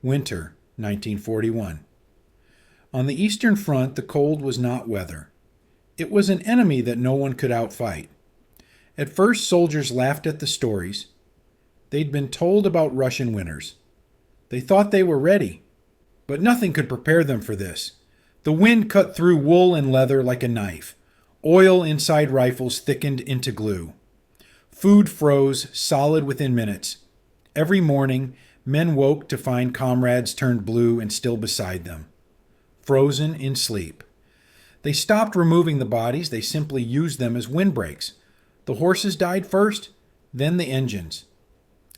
Winter, 1941. On the Eastern Front, the cold was not weather. It was an enemy that no one could outfight. At first, soldiers laughed at the stories. They'd been told about Russian winters. They thought they were ready, but nothing could prepare them for this. The wind cut through wool and leather like a knife. Oil inside rifles thickened into glue. Food froze solid within minutes. Every morning, men woke to find comrades turned blue and still beside them, frozen in sleep. They stopped removing the bodies. They simply used them as windbreaks. The horses died first, then the engines,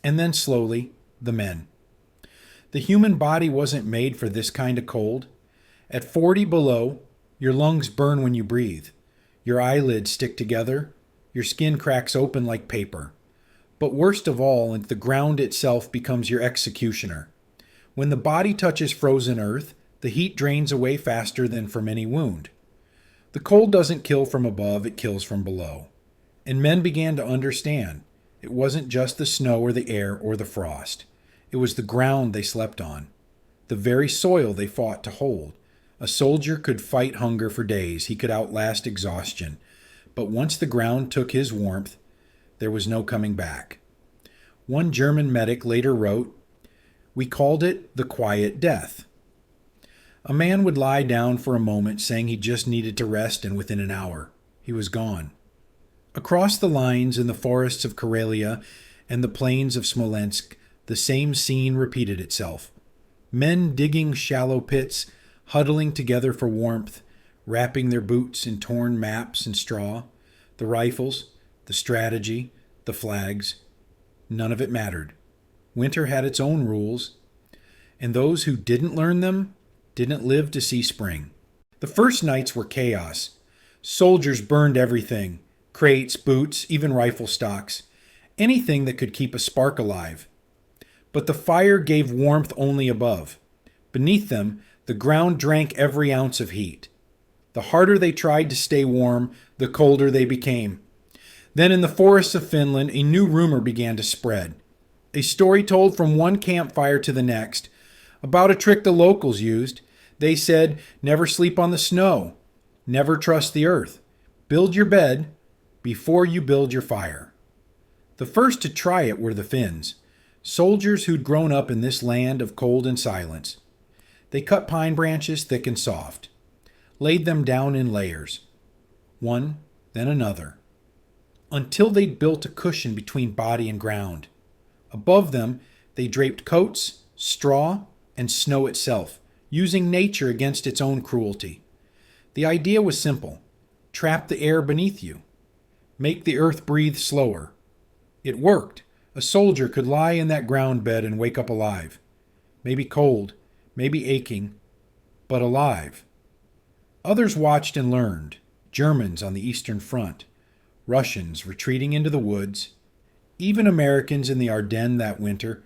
and then slowly, the men. The human body wasn't made for this kind of cold. At 40 below, your lungs burn when you breathe. Your eyelids stick together. Your skin cracks open like paper. But worst of all, the ground itself becomes your executioner. When the body touches frozen earth, the heat drains away faster than from any wound. The cold doesn't kill from above, it kills from below. And men began to understand. It wasn't just the snow or the air or the frost. It was the ground they slept on, the very soil they fought to hold. A soldier could fight hunger for days. He could outlast exhaustion. But once the ground took his warmth, there was no coming back. One German medic later wrote, "We called it the quiet death." A man would lie down for a moment saying he just needed to rest, and within an hour, he was gone. Across the lines in the forests of Karelia and the plains of Smolensk, the same scene repeated itself. Men digging shallow pits, huddling together for warmth, wrapping their boots in torn maps and straw, the rifles, the strategy, the flags. None of it mattered. Winter had its own rules, and those who didn't learn them didn't live to see spring. The first nights were chaos. Soldiers burned everything, crates, boots, even rifle stocks, anything that could keep a spark alive. But the fire gave warmth only above. Beneath them, the ground drank every ounce of heat. The harder they tried to stay warm, the colder they became. Then in the forests of Finland, a new rumor began to spread. A story told from one campfire to the next about a trick the locals used. They said, never sleep on the snow. Never trust the earth. Build your bed before you build your fire. The first to try it were the Finns, soldiers who'd grown up in this land of cold and silence. They cut pine branches thick and soft, laid them down in layers, one, then another, until they'd built a cushion between body and ground. Above them, they draped coats, straw, and snow itself, using nature against its own cruelty. The idea was simple. Trap the air beneath you. Make the earth breathe slower. It worked. A soldier could lie in that ground bed and wake up alive. Maybe cold, maybe aching, but alive. Others watched and learned. Germans on the Eastern Front, Russians retreating into the woods, even Americans in the Ardennes that winter,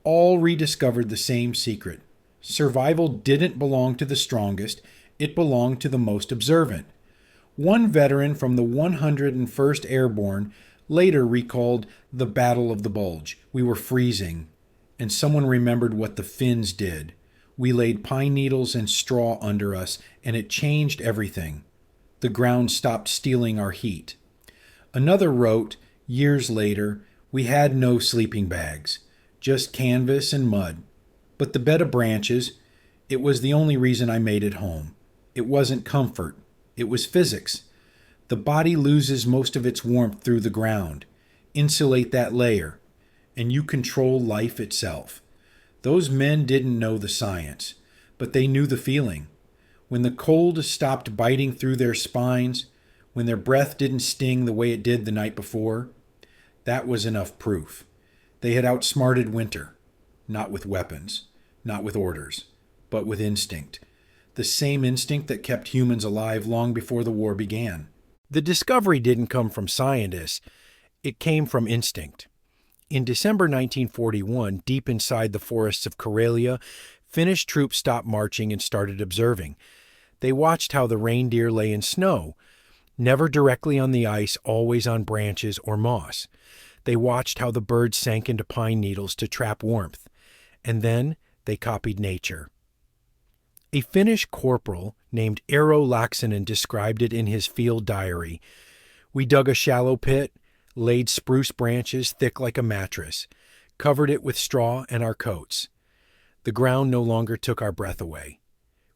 all rediscovered the same secret. Survival didn't belong to the strongest, it belonged to the most observant. One veteran from the 101st Airborne later recalled the Battle of the Bulge. We were freezing, and someone remembered what the Finns did. We laid pine needles and straw under us, and it changed everything. The ground stopped stealing our heat. Another wrote, years later, we had no sleeping bags, just canvas and mud. But the bed of branches, it was the only reason I made it home. It wasn't comfort. It was physics. The body loses most of its warmth through the ground. Insulate that layer, and you control life itself. Those men didn't know the science, but they knew the feeling. When the cold stopped biting through their spines, when their breath didn't sting the way it did the night before, that was enough proof. They had outsmarted winter, not with weapons, not with orders, but with instinct. The same instinct that kept humans alive long before the war began. The discovery didn't come from scientists. It came from instinct. In December 1941, deep inside the forests of Karelia, Finnish troops stopped marching and started observing. They watched how the reindeer lay in snow, never directly on the ice, always on branches or moss. They watched how the birds sank into pine needles to trap warmth. And then They copied nature. A Finnish corporal named Eero Laaksonen described it in his field diary. We dug a shallow pit, laid spruce branches thick like a mattress, covered it with straw and our coats. The ground no longer took our breath away.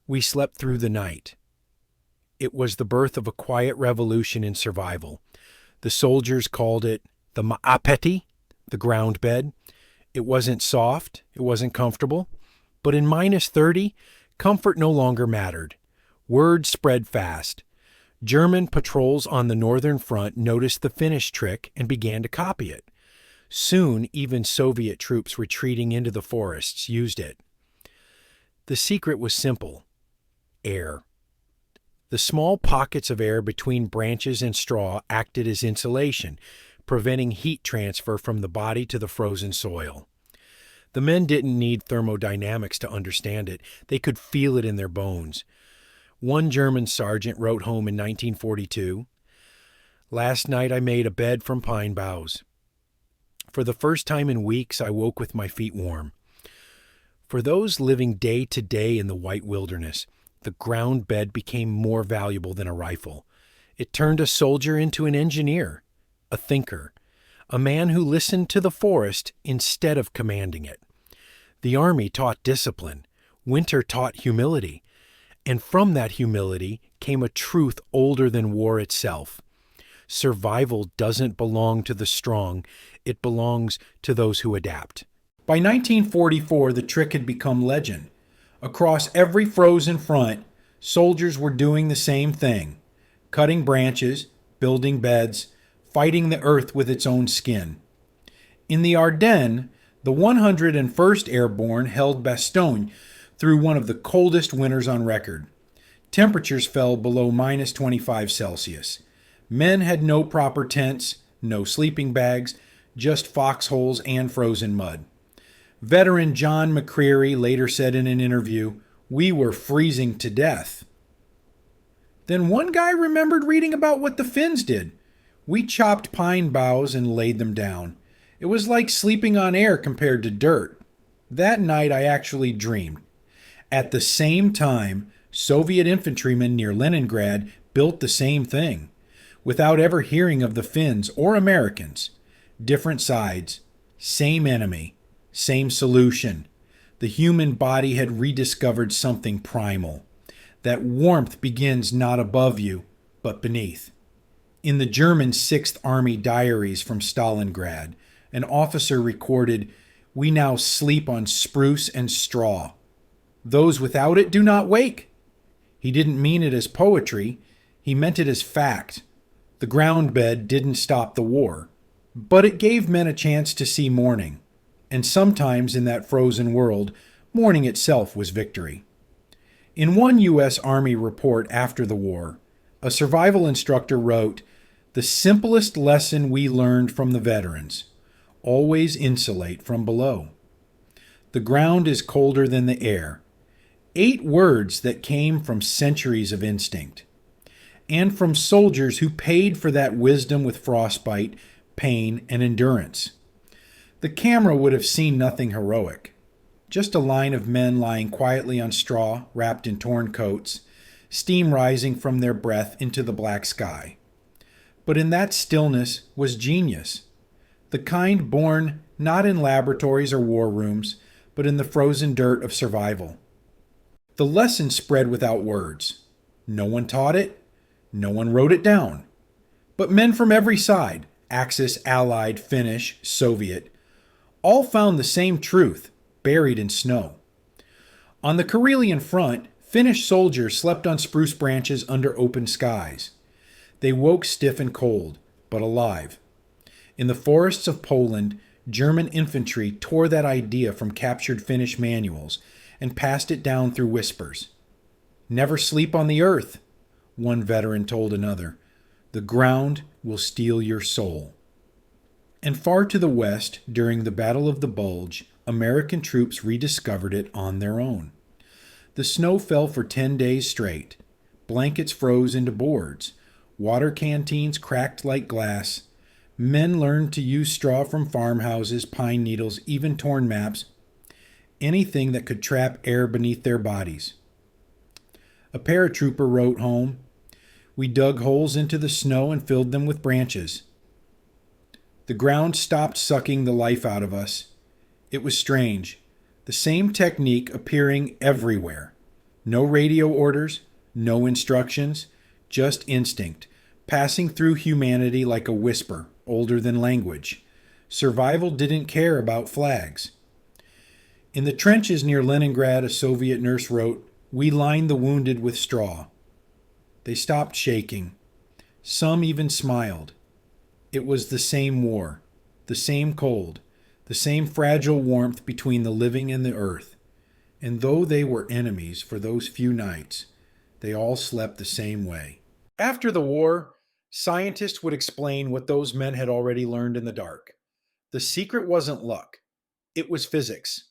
We slept through the night. It was the birth of a quiet revolution in survival. The soldiers called it the maapeti, the ground bed. It wasn't soft, it wasn't comfortable, but in -30, comfort no longer mattered. Word spread fast. German patrols on the northern front noticed the Finnish trick and began to copy it. Soon, even Soviet troops retreating into the forests used it. The secret was simple: air. The small pockets of air between branches and straw acted as insulation, preventing heat transfer from the body to the frozen soil. The men didn't need thermodynamics to understand it. They could feel it in their bones. One German sergeant wrote home in 1942, "Last night I made a bed from pine boughs. For the first time in weeks, I woke with my feet warm." For those living day to day in the white wilderness, the ground bed became more valuable than a rifle. It turned a soldier into an engineer, a thinker, a man who listened to the forest instead of commanding it. The army taught discipline. Winter taught humility. And from that humility came a truth older than war itself. Survival doesn't belong to the strong. It belongs to those who adapt. By 1944, the trick had become legend. Across every frozen front, soldiers were doing the same thing: cutting branches, building beds, fighting the earth with its own skin. In the Ardennes, the 101st Airborne held Bastogne through one of the coldest winters on record. Temperatures fell below -25 Celsius. Men had no proper tents, no sleeping bags, just foxholes and frozen mud. Veteran John McCreary later said in an interview, "We were freezing to death." Then one guy remembered reading about what the Finns did. "We chopped pine boughs and laid them down. It was like sleeping on air compared to dirt. That night I actually dreamed." At the same time, Soviet infantrymen near Leningrad built the same thing, without ever hearing of the Finns or Americans. Different sides, same enemy, same solution. The human body had rediscovered something primal. That warmth begins not above you, but beneath. In the German 6th Army diaries from Stalingrad, an officer recorded, "We now sleep on spruce and straw. Those without it do not wake." He didn't mean it as poetry. He meant it as fact. The ground bed didn't stop the war, but it gave men a chance to see morning. And sometimes in that frozen world, morning itself was victory. In one U.S. Army report after the war, a survival instructor wrote, "The simplest lesson we learned from the veterans: always insulate from below. The ground is colder than the air." 8 words that came from centuries of instinct, and from soldiers who paid for that wisdom with frostbite, pain, and endurance. The camera would have seen nothing heroic. Just a line of men lying quietly on straw, wrapped in torn coats, steam rising from their breath into the black sky. But in that stillness was genius, the kind born not in laboratories or war rooms, but in the frozen dirt of survival. The lesson spread without words. No one taught it, no one wrote it down. But men from every side, Axis, Allied, Finnish, Soviet, all found the same truth, buried in snow. On the Karelian front, Finnish soldiers slept on spruce branches under open skies. They woke stiff and cold, but alive. In the forests of Poland, German infantry tore that idea from captured Finnish manuals and passed it down through whispers. "Never sleep on the earth," one veteran told another. "The ground will steal your soul." And far to the west, during the Battle of the Bulge, American troops rediscovered it on their own. The snow fell for 10 days straight. Blankets froze into boards. Water canteens cracked like glass. Men learned to use straw from farmhouses, pine needles, even torn maps. anything that could trap air beneath their bodies. A paratrooper wrote home, "We dug holes into the snow and filled them with branches. The ground stopped sucking the life out of us. It was strange. The same technique appearing everywhere. No radio orders, no instructions, just instinct, passing through humanity like a whisper, older than language. Survival didn't care about flags." In the trenches near Leningrad, a Soviet nurse wrote, "We lined the wounded with straw." They stopped shaking. Some even smiled. It was the same war, the same cold, the same fragile warmth between the living and the earth. And though they were enemies for those few nights, they all slept the same way. After the war, scientists would explain what those men had already learned in the dark. The secret wasn't luck. It was physics.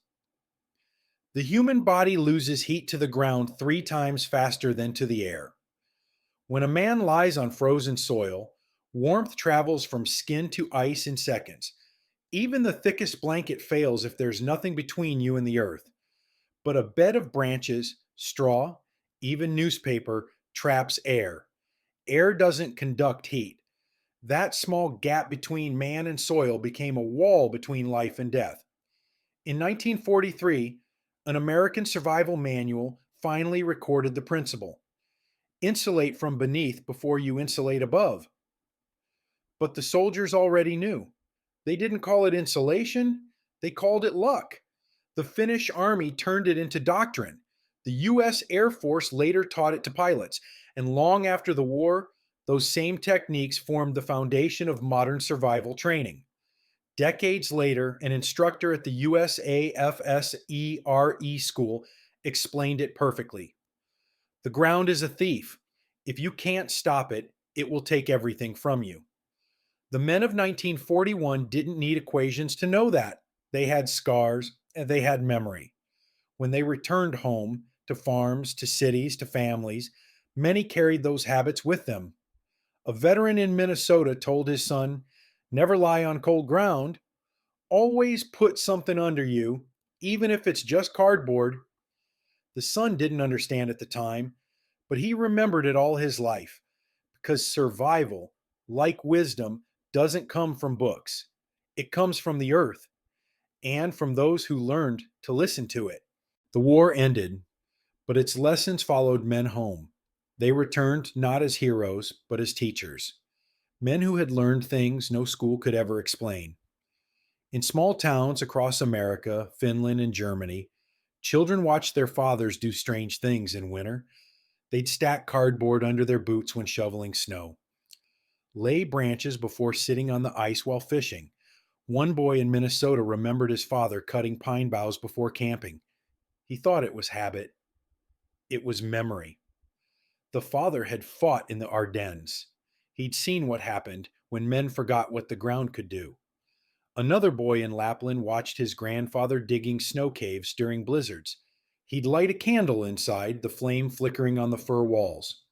The human body loses heat to the ground 3 times faster than to the air. When a man lies on frozen soil, warmth travels from skin to ice in seconds. Even the thickest blanket fails if there's nothing between you and the earth. But a bed of branches, straw, even newspaper traps air. Air doesn't conduct heat. That small gap between man and soil became a wall between life and death. In 1943, an American survival manual finally recorded the principle. Insulate from beneath before you insulate above. But the soldiers already knew. They didn't call it insulation, they called it luck. The Finnish army turned it into doctrine. The U.S. Air Force later taught it to pilots, and long after the war, those same techniques formed the foundation of modern survival training. Decades later, an instructor at the USAFSERE school explained it perfectly. The ground is a thief. If you can't stop it, it will take everything from you. The men of 1941 didn't need equations to know that. They had scars and they had memory. When they returned home, to farms, to cities, to families, many carried those habits with them. A veteran in Minnesota told his son, "Never lie on cold ground. Always put something under you, even if it's just cardboard." The son didn't understand at the time, but he remembered it all his life, because survival, like wisdom, doesn't come from books. It comes from the earth and from those who learned to listen to it. The war ended, but its lessons followed men home. They returned not as heroes, but as teachers. Men who had learned things no school could ever explain. In small towns across America, Finland, and Germany, children watched their fathers do strange things in winter. They'd stack cardboard under their boots when shoveling snow, lay branches before sitting on the ice while fishing. One boy in Minnesota remembered his father cutting pine boughs before camping. He thought it was habit. It was memory. The father had fought in the Ardennes. He'd seen what happened when men forgot what the ground could do. Another boy in Lapland watched his grandfather digging snow caves during blizzards. He'd light a candle inside, the flame flickering on the fir walls.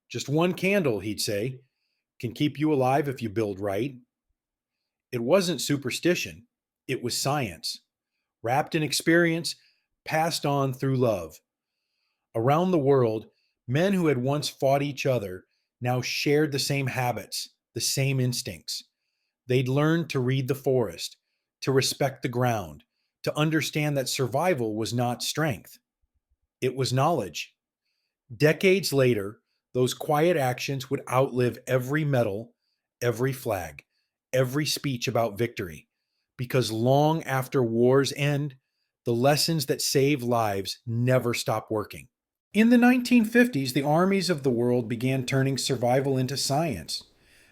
"Just one candle," he'd say, "can keep you alive if you build right." It wasn't superstition. It was science, wrapped in experience, passed on through love. Around the world, men who had once fought each other now shared the same habits, the same instincts. They'd learned to read the forest, to respect the ground, to understand that survival was not strength. It was knowledge. Decades later, those quiet actions would outlive every medal, every flag, every speech about victory, because long after war's end, the lessons that save lives never stop working. In the 1950s, the armies of the world began turning survival into science.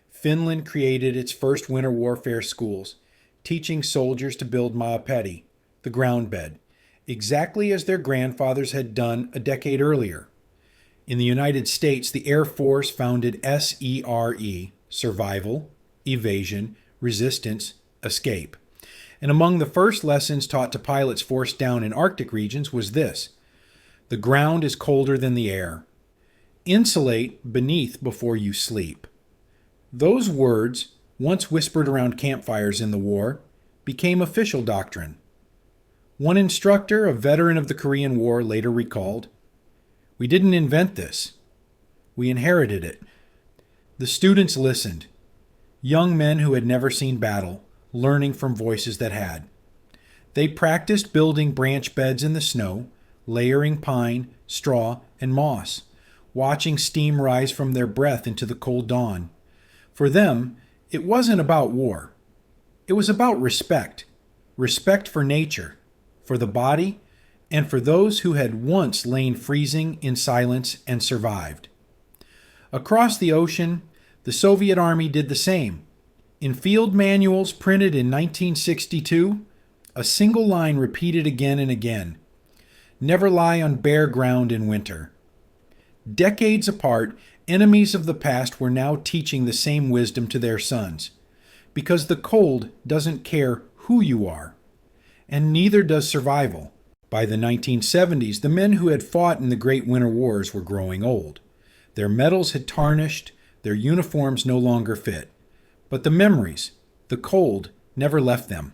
Finland created its first winter warfare schools, teaching soldiers to build maapeti, the ground bed, exactly as their grandfathers had done a decade earlier. In the United States, the Air Force founded SERE, Survival, Evasion, Resistance, Escape. And among the first lessons taught to pilots forced down in Arctic regions was this: the ground is colder than the air. Insulate beneath before you sleep. Those words, once whispered around campfires in the war, became official doctrine. One instructor, a veteran of the Korean War, later recalled, "We didn't invent this. We inherited it." The students listened, young men who had never seen battle, learning from voices that had. They practiced building branch beds in the snow, layering pine, straw, and moss, watching steam rise from their breath into the cold dawn. For them, it wasn't about war. It was about respect. Respect for nature, for the body, and for those who had once lain freezing in silence and survived. Across the ocean, the Soviet Army did the same. In field manuals printed in 1962, a single line repeated again and again: "Never lie on bare ground in winter." Decades apart, enemies of the past were now teaching the same wisdom to their sons, because the cold doesn't care who you are, and neither does survival. By the 1970s, the men who had fought in the Great Winter Wars were growing old. Their medals had tarnished, their uniforms no longer fit. But the memories, the cold, never left them.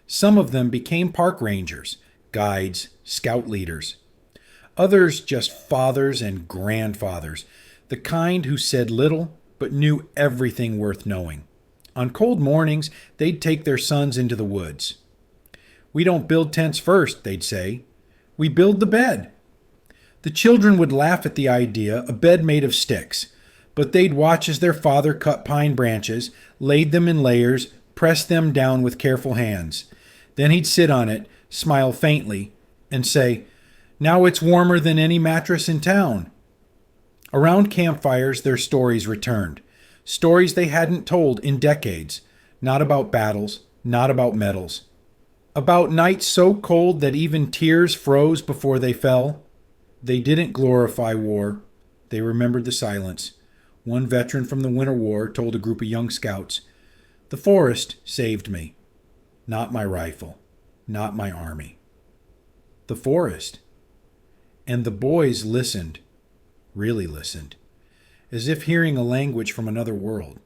Some of them became park rangers, guides, scout leaders. Others just fathers and grandfathers, the kind who said little but knew everything worth knowing. On cold mornings, they'd take their sons into the woods. "We don't build tents first," they'd say. "We build the bed." The children would laugh at the idea, a bed made of sticks, but they'd watch as their father cut pine branches, laid them in layers, pressed them down with careful hands. Then he'd sit on it, smile faintly, and say, "Now it's warmer than any mattress in town." Around campfires, their stories returned. Stories they hadn't told in decades. Not about battles, not about medals. About nights so cold that even tears froze before they fell. They didn't glorify war. They remembered the silence. One veteran from the Winter War told a group of young scouts, "The forest saved me. Not my rifle. Not my army." The forest. And the boys listened, really listened, as if hearing a language from another world,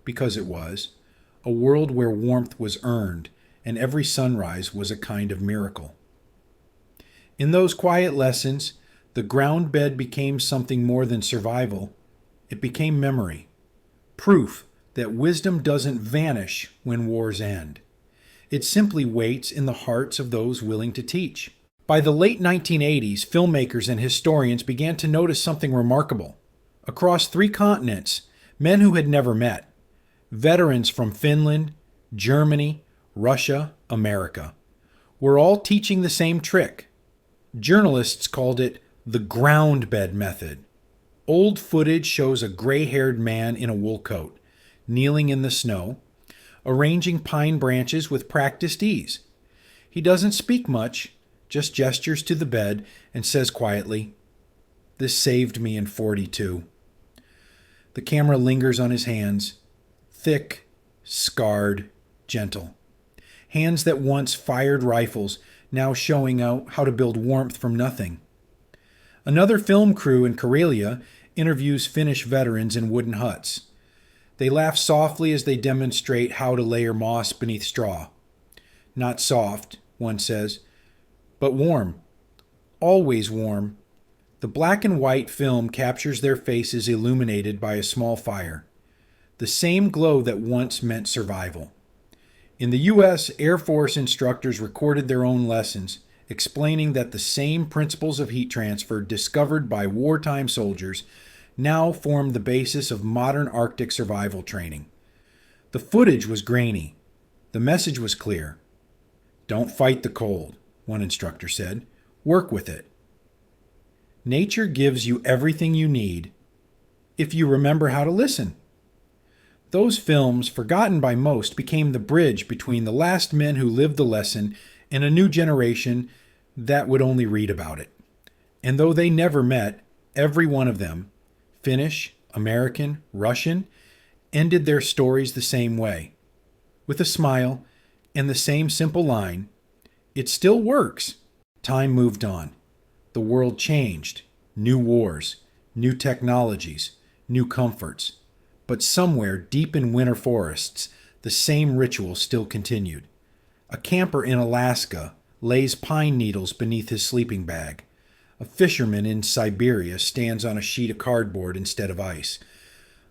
because it was, a world where warmth was earned and every sunrise was a kind of miracle. In those quiet lessons, the ground bed became something more than survival. It became memory, proof that wisdom doesn't vanish when wars end. It simply waits in the hearts of those willing to teach. By the late 1980s, filmmakers and historians began to notice something remarkable. Across 3 continents, men who had never met, veterans from Finland, Germany, Russia, America, were all teaching the same trick. Journalists called it the ground bed method. Old footage shows a gray-haired man in a wool coat, kneeling in the snow, arranging pine branches with practiced ease. He doesn't speak much, just gestures to the bed and says quietly, "This saved me in 42. The camera lingers on his hands, thick, scarred, gentle. Hands that once fired rifles, now showing out how to build warmth from nothing. Another film crew in Karelia interviews Finnish veterans in wooden huts. They laugh softly as they demonstrate how to layer moss beneath straw. Not soft, one says, but warm. Always warm. The black and white film captures their faces illuminated by a small fire. The same glow that once meant survival. In the U.S., Air Force instructors recorded their own lessons, explaining that the same principles of heat transfer discovered by wartime soldiers now form the basis of modern Arctic survival training. The footage was grainy. The message was clear. "Don't fight the cold," one instructor said. "Work with it. Nature gives you everything you need if you remember how to listen." Those films, forgotten by most, became the bridge between the last men who lived the lesson and a new generation that would only read about it. And though they never met, every one of them, Finnish, American, Russian, ended their stories the same way, with a smile and the same simple line, "It still works." Time moved on. The world changed. New wars, new technologies, new comforts. But somewhere deep in winter forests, the same ritual still continued. A camper in Alaska, lays pine needles beneath his sleeping bag. A fisherman in Siberia stands on a sheet of cardboard instead of ice.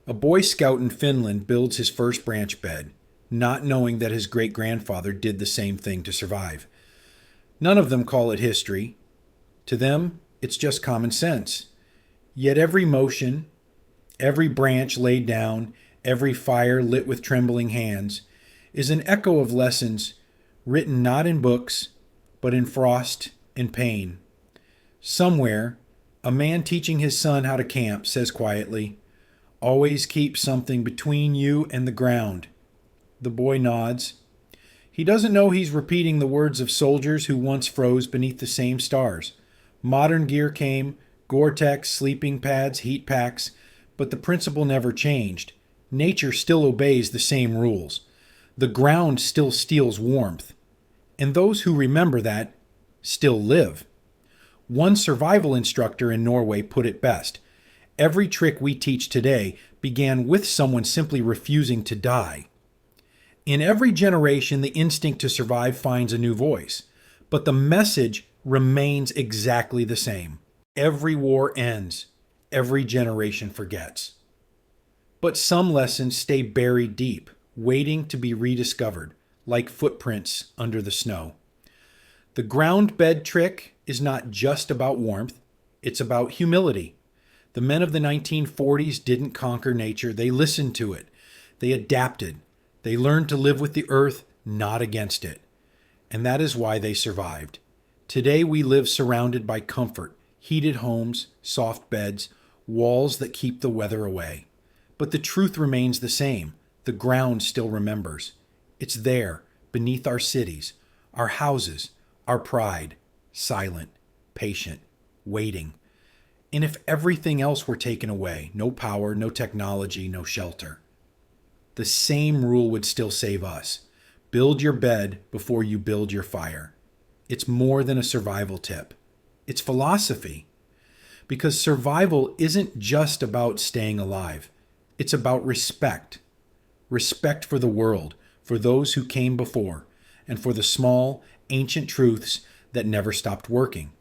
A Boy Scout in Finland builds his first branch bed, not knowing that his great-grandfather did the same thing to survive. None of them call it history. To them, it's just common sense. Yet every motion, every branch laid down, every fire lit with trembling hands, is an echo of lessons written not in books, but in frost and pain. Somewhere, a man teaching his son how to camp says quietly, "Always keep something between you and the ground." The boy nods. He doesn't know he's repeating the words of soldiers who once froze beneath the same stars. Modern gear came, Gore-Tex, sleeping pads, heat packs, but the principle never changed. Nature still obeys the same rules. The ground still steals warmth. And those who remember that still live. One survival instructor in Norway put it best. Every trick we teach today began with someone simply refusing to die. In every generation, the instinct to survive finds a new voice, but the message remains exactly the same. Every war ends. Every generation forgets. But some lessons stay buried deep, waiting to be rediscovered, like footprints under the snow. The ground bed trick is not just about warmth, it's about humility. The men of the 1940s didn't conquer nature, they listened to it. They adapted. They learned to live with the earth, not against it. And that is why they survived. Today we live surrounded by comfort, heated homes, soft beds, walls that keep the weather away. But the truth remains the same. The ground still remembers. It's there, beneath our cities, our houses, our pride, silent, patient, waiting. And if everything else were taken away, no power, no technology, no shelter, the same rule would still save us. Build your bed before you build your fire. It's more than a survival tip. It's philosophy. Because survival isn't just about staying alive. It's about respect. Respect for the world, for those who came before, and for the small, ancient truths that never stopped working.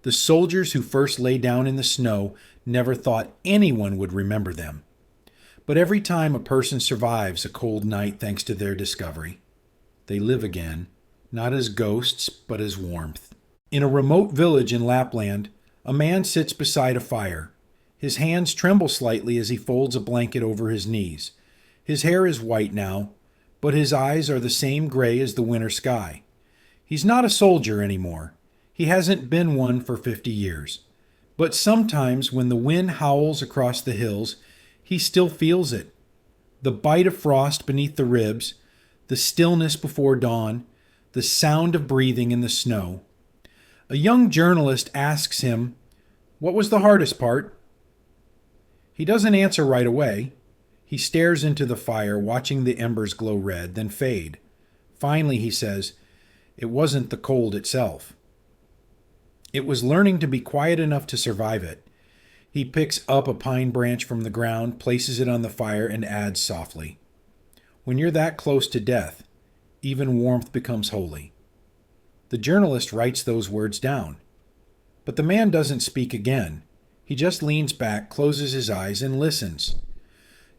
The soldiers who first lay down in the snow never thought anyone would remember them. But every time a person survives a cold night thanks to their discovery, they live again, not as ghosts, but as warmth. In a remote village in Lapland, a man sits beside a fire. His hands tremble slightly as he folds a blanket over his knees. His hair is white now, but his eyes are the same gray as the winter sky. He's not a soldier anymore. He hasn't been one for 50 years. But sometimes when the wind howls across the hills, he still feels it. The bite of frost beneath the ribs, the stillness before dawn, the sound of breathing in the snow. A young journalist asks him, "What was the hardest part?" He doesn't answer right away. He stares into the fire, watching the embers glow red, then fade. Finally, he says, "It wasn't the cold itself. It was learning to be quiet enough to survive it." He picks up a pine branch from the ground, places it on the fire, and adds softly, "When you're that close to death, even warmth becomes holy." The journalist writes those words down. But the man doesn't speak again. He just leans back, closes his eyes, and listens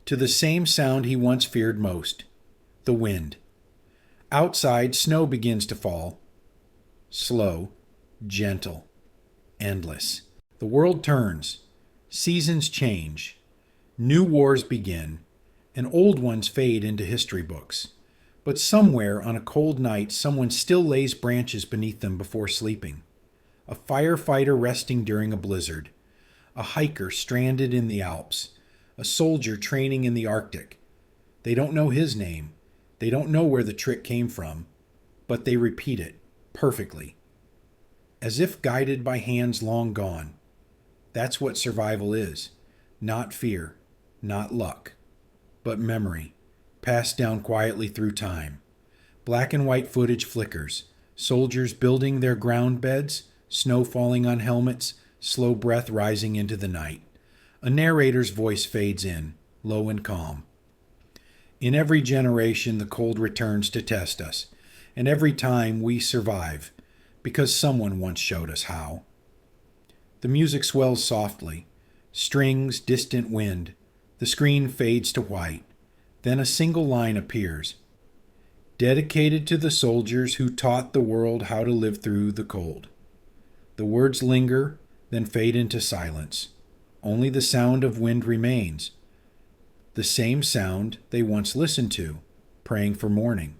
to the same sound he once feared most, the wind. Outside, snow begins to fall. Slow, gentle, endless. The world turns. Seasons change. New wars begin, and old ones fade into history books. But somewhere on a cold night, someone still lays branches beneath them before sleeping. A firefighter resting during a blizzard. A hiker stranded in the Alps. A soldier training in the Arctic. They don't know his name. They don't know where the trick came from, but they repeat it perfectly, as if guided by hands long gone. That's what survival is. Not fear, not luck, but memory, passed down quietly through time. Black and white footage flickers. Soldiers building their ground beds, snow falling on helmets, slow breath rising into the night. A narrator's voice fades in, low and calm. In every generation, the cold returns to test us, and every time we survive. because someone once showed us how. The music swells softly, strings, distant wind. The screen fades to white. Then a single line appears. Dedicated to the soldiers who taught the world how to live through the cold. The words linger, then fade into silence. Only the sound of wind remains. The same sound they once listened to, praying for morning.